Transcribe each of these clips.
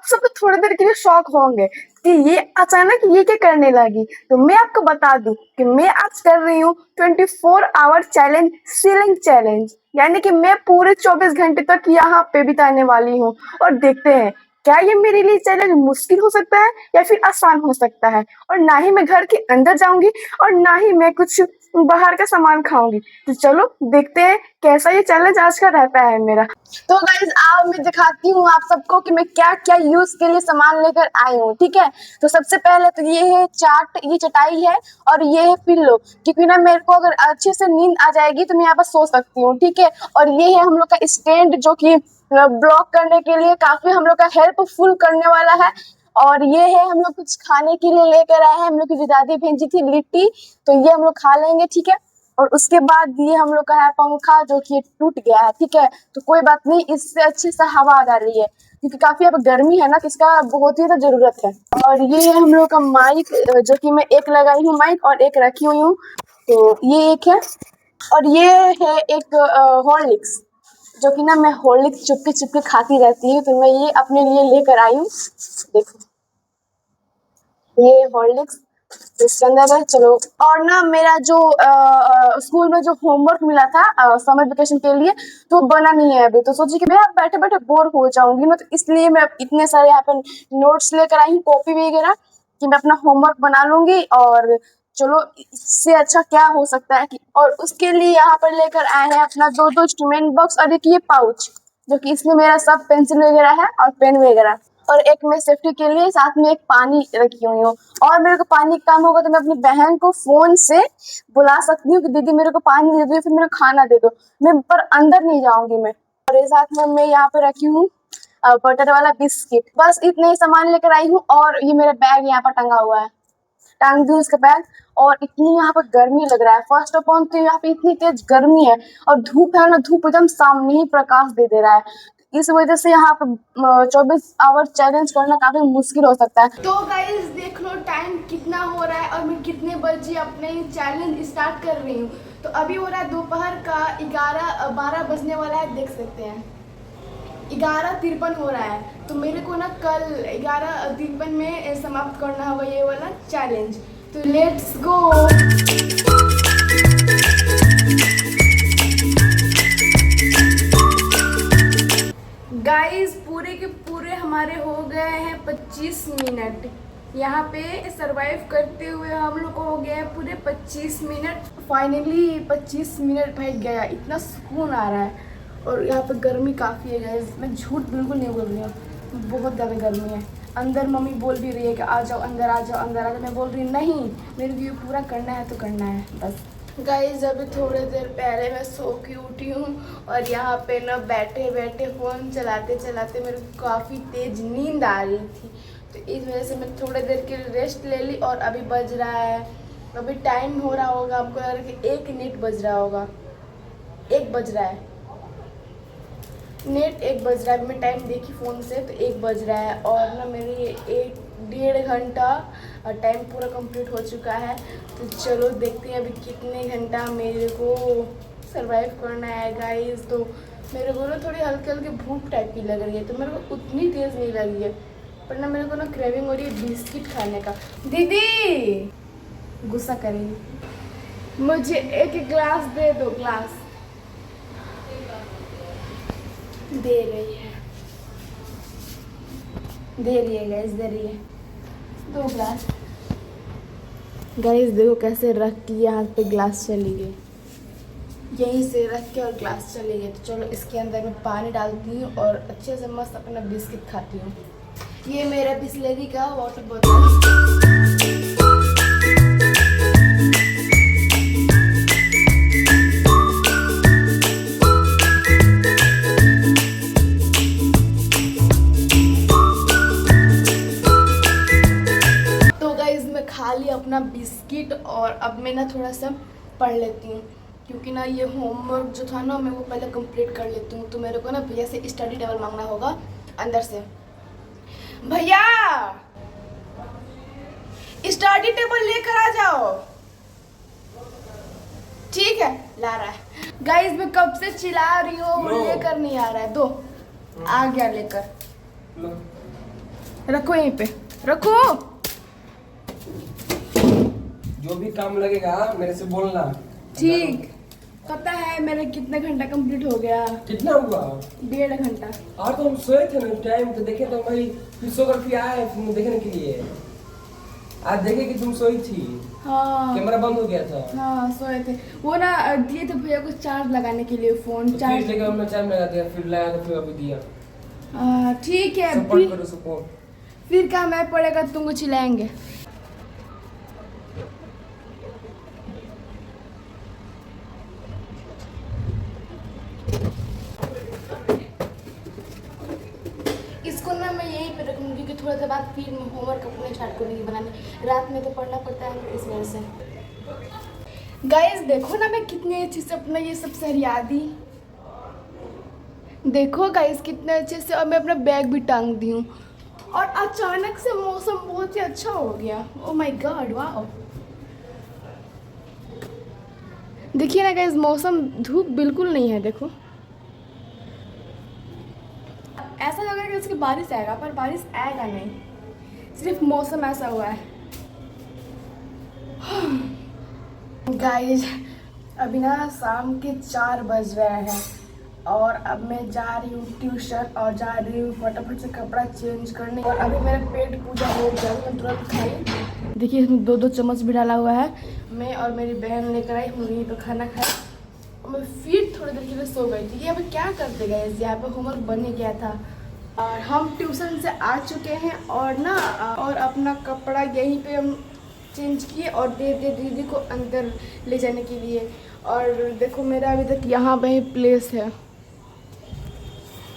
सब तो थोड़ी देर के लिए शॉक होंगे कि ये अचानक ये क्या करने लगी। तो मैं आपको बता दूं कि मैं आज कर रही हूँ 24 आवर चैलेंज, सीलिंग चैलेंज। यानी कि मैं पूरे 24 घंटे तक यहाँ पे बिताने वाली हूँ और देखते हैं क्या ये मेरे लिए चैलेंज मुश्किल हो सकता है या फिर आसान हो सकता है। और ना ही मैं घर के अंदर जाऊंगी और ना ही मैं कुछ बाहर का सामान खाऊंगी। तो चलो देखते हैं कैसा ये चैलेंज आज का रहता है मेरा। तो गाइस आओ मैं दिखाती हूँ आप सबको कि मैं क्या क्या यूज के लिए सामान लेकर आई हूँ। ठीक है, तो सबसे पहले तो ये है चाट, ये चटाई है और ये है पिल्लो, क्योंकि ना मेरे को अगर अच्छे से नींद आ जाएगी तो मैं यहाँ पर सो सकती हूँ। ठीक है, और ये है हम लोग का स्टैंड जो कि ब्लॉक करने के लिए काफी हम लोग का हेल्पफुल करने वाला है। और ये है हम लोग कुछ खाने के लिए लेकर आए हैं, हम लोग की जो दादी भेजी थी लिट्टी, तो ये हम लोग खा लेंगे। ठीक है, और उसके बाद ये हम लोग का है पंखा जो कि टूट गया है। ठीक है, तो कोई बात नहीं, इससे अच्छे से हवा आ रही है क्योंकि काफी अब गर्मी है ना, तो इसका बहुत ही तो जरूरत है। और ये है हम लोग का माइक जो कि मैं एक लगाई हूँ माइक और एक रखी हुई हूँ, तो ये एक है। और ये है एक हॉर्लिक्स जो कि ना मैं हॉर्लिक्स चुपके चुपके खाती रहती हूँ, तो मैं ये अपने लिए लेकर आई हूँ। देखो ये हॉर्लिक्स इसके अंदर है। चलो, और ना मेरा जो स्कूल में जो होमवर्क मिला था समर वेकेशन के लिए, तो बना नहीं है अभी, तो सोची कि मैं बैठे बैठे बोर हो जाऊंगी ना, तो इसलिए मैं इतने सारे यहाँ पे नोट्स लेकर आई हूँ, कॉपी वगैरह, कि मैं अपना होमवर्क बना लूंगी। और चलो इससे अच्छा क्या हो सकता है कि, और उसके लिए यहाँ पर लेकर आए हैं अपना दो इंस्ट्रूमेंट बॉक्स और एक ये पाउच जो कि इसमें मेरा सब पेंसिल वगैरह है और पेन वगैरह, और एक मैं सेफ्टी के लिए साथ में एक पानी रखी हुई हूँ। और मेरे को पानी कम होगा तो मैं अपनी बहन को फोन से बुला सकती हूँ कि दीदी मेरे को पानी दे दो, फिर मेरे को खाना दे दो, मैं पर अंदर नहीं जाऊंगी मैं। और ये साथ में मैं यहाँ पे रखी हूँ बटर वाला बिस्किट। बस इतने ही सामान लेकर आई हूँ। और ये मेरा बैग यहाँ पर टंगा हुआ है, टांग दी उसका बैग। और इतनी यहाँ पर गर्मी लग रहा है, फर्स्ट ऑफ ऑल तो यहाँ पे इतनी तेज गर्मी है और धूप है ना, धूप एकदम सामने ही प्रकाश दे दे रहा है, इस वजह से यहाँ पे 24 आवर चैलेंज करना काफी मुश्किल हो सकता है। तो गाइस देख लो टाइम कितना हो रहा है और मैं कितने बजे अपने चैलेंज स्टार्ट कर रही हूँ। तो अभी हो रहा है दोपहर का 12 बजने वाला है, देख सकते हैं 11:53 हो रहा है। तो मेरे को ना कल 11:53 में समाप्त करना होगा ये वाला चैलेंज, तो लेट्स गो। गाइस पूरे के पूरे हमारे हो गए हैं 25 मिनट, यहाँ पे सरवाइव करते हुए हम लोग को हो गया है पूरे 25 मिनट। फाइनली 25 मिनट भाई गया, इतना सुकून आ रहा है। और यहाँ पे गर्मी काफ़ी है गाइस, मैं झूठ बिल्कुल नहीं बोल रही हूँ, बहुत ज़्यादा गर्मी है। अंदर मम्मी बोल भी रही है कि आ जाओ अंदर, आ जाओ अंदर, आ जाओ। मैं बोल रही हूँ नहीं, मेरे को ये पूरा करना है तो करना है बस। गाइस अभी थोड़ी देर पहले मैं सो के उठी हूँ और यहाँ पे ना बैठे बैठे फ़ोन चलाते चलाते मेरे को काफ़ी तेज़ नींद आ रही थी, तो इस वजह से मैं थोड़ी देर के लिए रेस्ट ले ली। और अभी बज रहा है, अभी टाइम हो रहा होगा, आपको लग रहा है कि 1 नेट बज रहा होगा, 1 बज रहा है, नेट 1 बज रहा है। मैं टाइम देखी फ़ोन से तो 1 बज रहा है। और ना मेरी 1-1.5 घंटा टाइम पूरा कंप्लीट हो चुका है। तो चलो देखते हैं अभी कितने घंटा मेरे को सरवाइव करना है गाइस। तो मेरे को ना थोड़ी हल्की हल्की भूख टाइप की लग रही है, तो मेरे को उतनी तेज़ नहीं लगी है, पर ना मेरे को ना क्रेविंग हो रही है बिस्किट खाने का। दीदी गुस्सा करेंगी, मुझे एक ग्लास दे दो, ग्लास दे रही है, दे रही है गाइस, दे रही है 2 ग्लास। गाइस देखो कैसे रख के यहाँ पे ग्लास चली गई, यहीं से रख के और ग्लास चली गई। तो चलो इसके अंदर मैं पानी डालती हूँ और अच्छे से मस्त अपना बिस्किट खाती हूँ। ये मेरा बिस्लेरी का वाटर बोतल। खा लिया अपना बिस्किट और अब मैं ना थोड़ा सा पढ़ लेती हूँ, क्योंकि ना ये होमवर्क जो था ना मैं वो पहले कंप्लीट कर लेती हूँ। तो मेरे को ना भैया से स्टडी टेबल मांगना होगा अंदर से। भैया स्टडी टेबल लेकर आ जाओ, ठीक है ला रहा है। गाइस मैं कब से चिल्ला रही हूँ, वो लेकर नहीं आ रहा है। दो आ गया लेकर, रखो यहीं पे, रखो। जो भी काम लगेगा मेरे से बोलना। ठीक। पता है मेरा कितना घंटा कंप्लीट हो गया? कितना हुआ? 1.5 घंटा। और तो हम सोए थे ना टाइम तो देखे तो भाई फिर सोकर फिर आए फिल्म देखने के लिए। आज देखे कि तुम सोई थी। हाँ कैमरा बंद हो गया था। हाँ सोए थे। वो ना दिए थे भैया को चार्ज लगाने के लिए फोन तो चार्ज। फिर लेकर हमने चार्ज लगा दिया फिर लगा के फिर अभी दिया। ठीक है। सपोर्ट करो सपोर्ट। फिर क्या मैं पड़ेगा तो तुमको चिल्लाएंगे। इसको ना मैं यहीं पे रखूंगी क्योंकि थोड़ा देर बाद फिर मैं होमवर्क अपने स्टार्ट करूँगी बनाने। रात में तो पढ़ना पड़ता है इस वजह से। गाइस देखो ना मैं कितने अच्छे से अपना ये सब सरिया दी। देखो गाइस कितने अच्छे से। और मैं अपना बैग भी टांग दी हूँ। और अचानक से मौसम बहुत ही अच्छा हो गया। ओह माय गॉड वाह। देखिए ना गाइस मौसम धूप बिल्कुल नहीं है। देखो ऐसा लग रहा है कि उसकी बारिश आएगा पर बारिश आएगा नहीं, सिर्फ मौसम ऐसा हुआ है। गाइस अभी ना शाम के 4 बज रहे हैं और अब मैं जा रही हूँ ट्यूशन और जा रही हूँ फटाफट से कपड़ा चेंज करने। और अभी मेरा पेट पूजा हो गया मैं तुरंत खाई। देखिए इसमें 2-2 चम्मच भी डाला हुआ है। मैं और मेरी बहन लेकर आई हूँ यहीं पर खाना खाया। मैं फिर थोड़ी देर के लिए सो गई थी। ये अभी क्या करते गए, यहाँ पे होमवर्क बन गया था और हम ट्यूशन से आ चुके हैं और ना और अपना कपड़ा यहीं पे हम चेंज किए और दे दे दीदी को अंदर ले जाने के लिए। और देखो मेरा अभी तक यहाँ पे ही प्लेस है,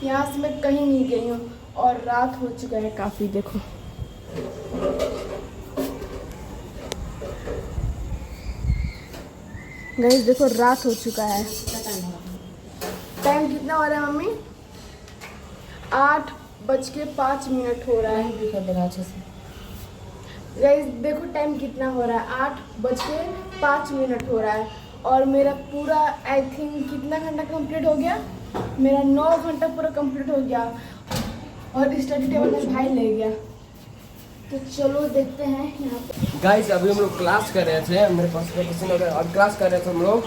यहाँ से मैं कहीं नहीं गई हूँ और रात हो चुका है काफ़ी। देखो गाइस देखो रात हो चुका है। टाइम कितना हो रहा है मम्मी? 8:05 हो रहा है। गाइस देखो टाइम कितना हो रहा है, 8:05 हो रहा है। और मेरा पूरा आई थिंक कितना घंटा कंप्लीट हो गया? मेरा 9 घंटा पूरा कंप्लीट हो गया। और स्टडी टेबल में भाई ले गया। तो चलो देखते हैं यहाँ पे। गाइस अभी हम लोग क्लास कर रहे थे, मेरे पास क्वेश्चन वगैरह अब क्लास कर रहे थे हम लोग।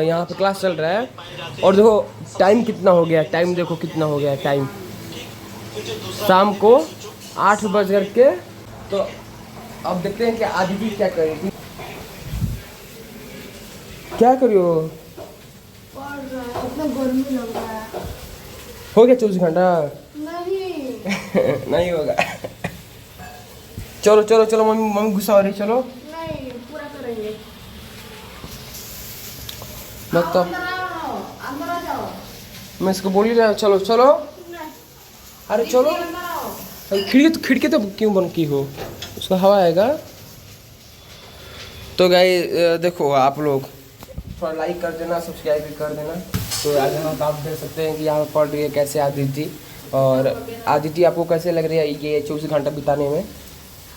यहाँ पे क्लास चल रहा है और देखो टाइम कितना हो गया। टाइम देखो कितना हो गया टाइम, शाम को 8 बज करके। तो अब देखते हैं कि आदिति क्या करेगी। क्या करियो? और इतना गर्मी लग रहा है। हो गया 24 घंटा? नहीं नहीं होगा। चलो चलो चलो मम्मी मम्मी गुस्सा हो रही। चलो नहीं पूरा करेंगे। मत तो अंदर आ जाओ। मैं इसको बोल ही रहा चलो चलो। अरे चलो खिड़की तो क्यों बंद की हो, उसका हवा आएगा। तो गाइस देखो आप लोग थोड़ा लाइक कर देना, सब्सक्राइब भी कर देना। तो आज हम आप देख सकते हैं कि यहाँ पढ़ रही है कैसे आदिति। और आदिति आपको कैसे लग रही है ये 24 घंटा बिताने में?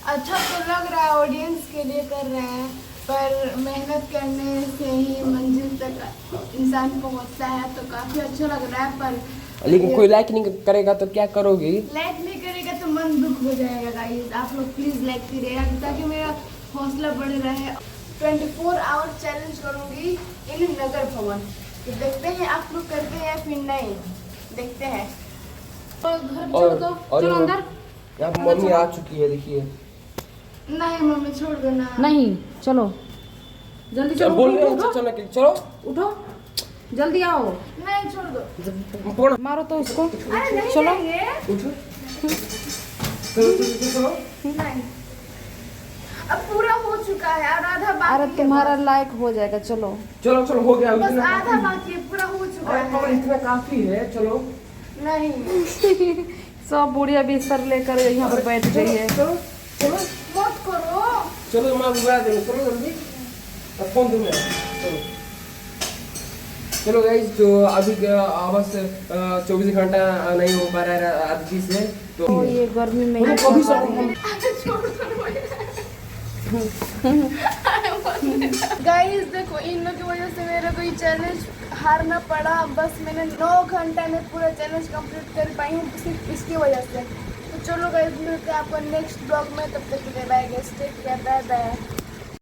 अच्छा तो लग रहा है, ऑडियंस के लिए कर रहे हैं पर मेहनत करने से ही मंजिल तक इंसान पहुंचता है। तो काफ़ी अच्छा लग रहा है पर लेकिन कोई लाइक नहीं करेगा तो क्या करोगी? लाइक नहीं करेगा तो मन दुख हो जाएगा। गाइस आप लोग प्लीज़ लाइक करिएगा ताकि मेरा हौसला बढ़ रहे। 24 आवर चैलेंज करूँगी इन नगर भवन। तो देखते हैं आप लोग करते हैं फिर नहीं, देखते हैं। तो घर छोड़ दो, चलो अंदर। यहाँ पे मम्मी आ चुकी है देखिए। नहीं मम्मी छोड़ देना। नहीं चलो जल्दी चलो। बोल रहे उठो, हैं चलो कि चलो उठो जल्दी आओ। नहीं छोड़ दो। फोन मारो तो उसको। अरे नहीं चलो। जाएंगे। उठो चलो। नहीं अब पूरा हो चुका है और आधा बाकी अरे है। तुम्हारा लायक हो जाएगा। चलो चलो चलो हो गया बस इतना आधा काफी। बाकी है, पूरा हो चुका अरे है। इतना काफी है। चलो नहीं सब बुढ़िया बिस्तर लेकर यहाँ पर बैठ गई है। चलो चलो मत करो। चलो मैं बुला देंगे। चलो जल्दी अब फोन दूंगा। चलो चलो गाइस तो अभी बस 24 घंटा नहीं हो पा रहा है आदिति से। तो ये गर्मी में कभी सब छोड़ दो। अरे मत गाइस देखो इन लोग की वजह से मेरे को ये चैलेंज हारना पड़ा। बस मैंने 9 घंटे में पूरा चैलेंज कंप्लीट कर पाई हूँ सिर्फ इसकी वजह से। तो चलो गाइस मिलते हैं आपको नेक्स्ट ब्लॉग में, तब तक के लिए bye guys, take care, bye bye.